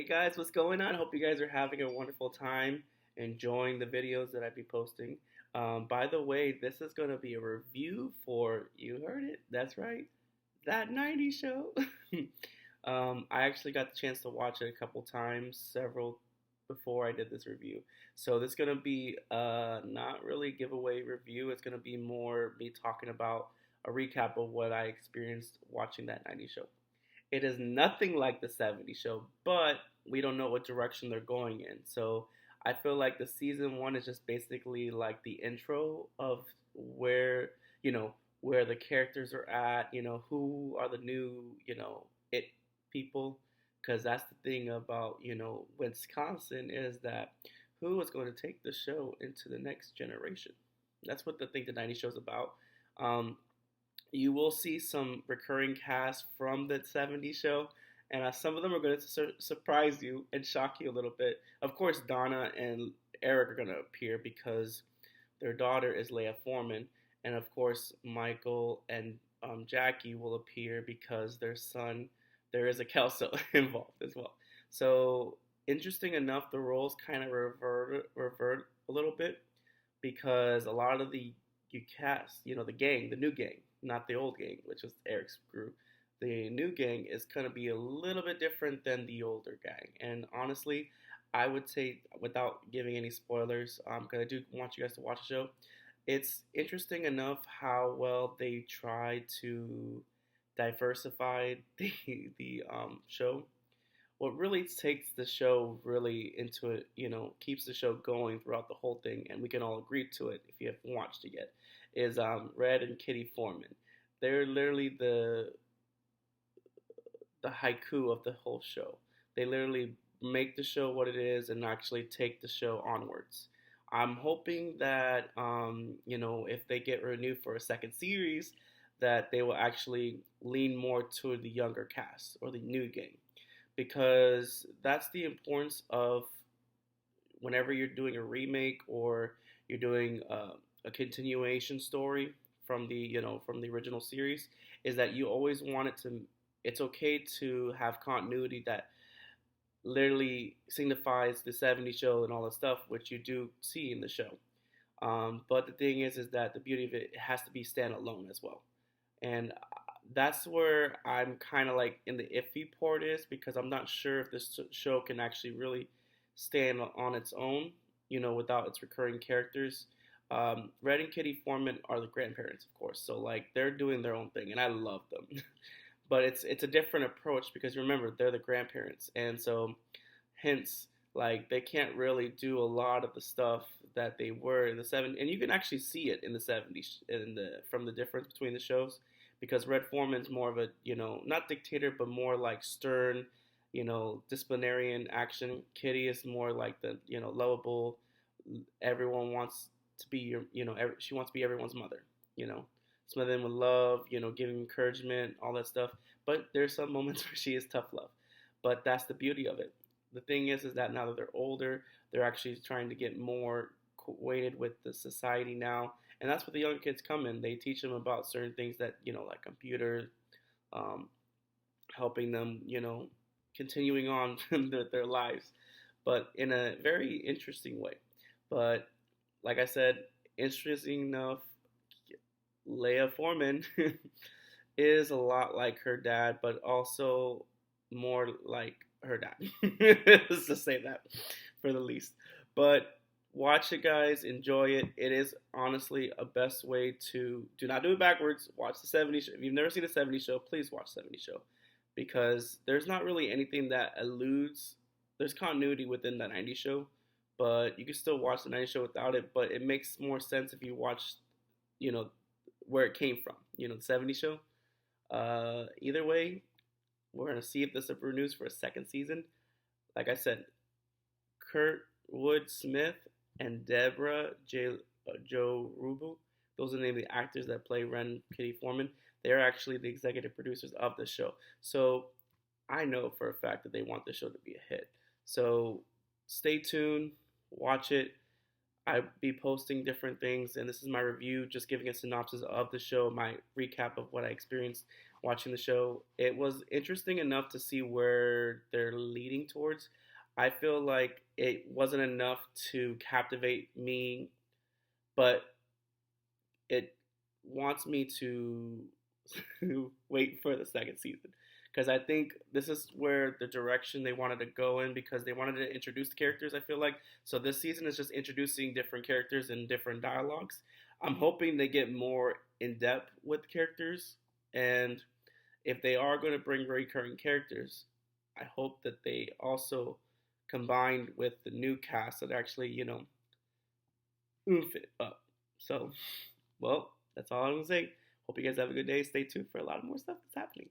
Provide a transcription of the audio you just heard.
guys, what's going on? Hope you guys are having a wonderful time enjoying the videos that I be posting. By the way, this is going to be a review for, you heard it, that's right, that 90s show. I actually got the chance to watch it a couple times, several before I did this review. So this is going to be not really giveaway review. It's going to be more me talking about a recap of what I experienced watching that 90s show. It is nothing like the 70s show, but we don't know what direction they're going in. So I feel like the season one is just basically like the intro of where, you know, where the characters are at, who are the new, it people. Because that's the thing about, Wisconsin is that who is going to take the show into the next generation? That's what the thing the 90s show is about. Um, you will see some recurring cast from the 70s show, and some of them are going to surprise you and shock you a little bit. Of course, Donna and Eric are going to appear because their daughter is Leia Forman, and of course, Michael and Jackie will appear because their son, there is a Kelso involved as well. So, interesting enough, the roles kind of revert a little bit because a lot of the you cast, the gang, the new gang, not the old gang, which was Eric's crew. The new gang is going to be a little bit different than the older gang. And honestly, I would say, without giving any spoilers, because I do want you guys to watch the show, it's interesting enough how well they try to diversify the show. What really takes the show really into it, keeps the show going throughout the whole thing, and we can all agree to it if you haven't watched it yet, is Red and Kitty Foreman. They're literally the haiku of the whole show. They literally make the show what it is and actually take the show onwards. I'm hoping that if they get renewed for a second series, that they will actually lean more to the younger cast or the new gang, because that's the importance of whenever you're doing a remake or you're doing a continuation story from the original series, is that you always want it to. It's okay to have continuity that literally signifies the 70s show and all that stuff, which you do see in the show. But the thing is that the beauty of it has to be standalone as well, and that's where I'm kind of like in the iffy part is because I'm not sure if this show can actually really stand on its own, without its recurring characters. Red and Kitty Foreman are the grandparents, of course, so like they're doing their own thing, and I love them. But it's a different approach because remember they're the grandparents, and so hence like they can't really do a lot of the stuff that they were in the 70s, and you can actually see it in the 70s in the from the difference between the shows because Red Foreman's more of a not dictator but more like stern, disciplinarian action. Kitty is more like the lovable. Everyone wants to be your she wants to be everyone's mother. Smother them with love, giving encouragement, all that stuff. But there's some moments where she is tough love. But that's the beauty of it. The thing is that now that they're older, they're actually trying to get more acquainted with the society now. And that's what the young kids come in. They teach them about certain things that, like computers, um, helping them, continuing on their lives, but in a very interesting way. But like I said, interesting enough, Leia Forman is a lot like her dad, but also more like her dad. Let's just say that for the least. But watch it, guys. Enjoy it. It is honestly a best way to do not do it backwards. Watch the 70s show. If you've never seen the 70s show, please watch the 70s show because there's not really anything that eludes. There's continuity within the 90s show, but you can still watch the 90s show without it. But it makes more sense if you watch, you know, where it came from, the 70s show. Either way, we're going to see if this renews for a second season. Like I said, Kurt Wood Smith and Deborah Joe Rubu, those are the name of the actors that play Ren Kitty Foreman. They're actually the executive producers of the show. So I know for a fact that they want the show to be a hit. So stay tuned, watch it. I'll be posting different things, and this is my review, just giving a synopsis of the show, my recap of what I experienced watching the show. It was interesting enough to see where they're leading towards. I feel like it wasn't enough to captivate me, but it wants me to wait for the second season because I think this is where the direction they wanted to go in because they wanted to introduce the characters. I feel like so this season is just introducing different characters and different dialogues. I'm hoping they get more in depth with characters, and if they are going to bring recurring characters, I hope that they also combined with the new cast that actually oomph it up. So, well, that's all I'm gonna say. Hope you guys have a good day. Stay tuned for a lot more stuff that's happening.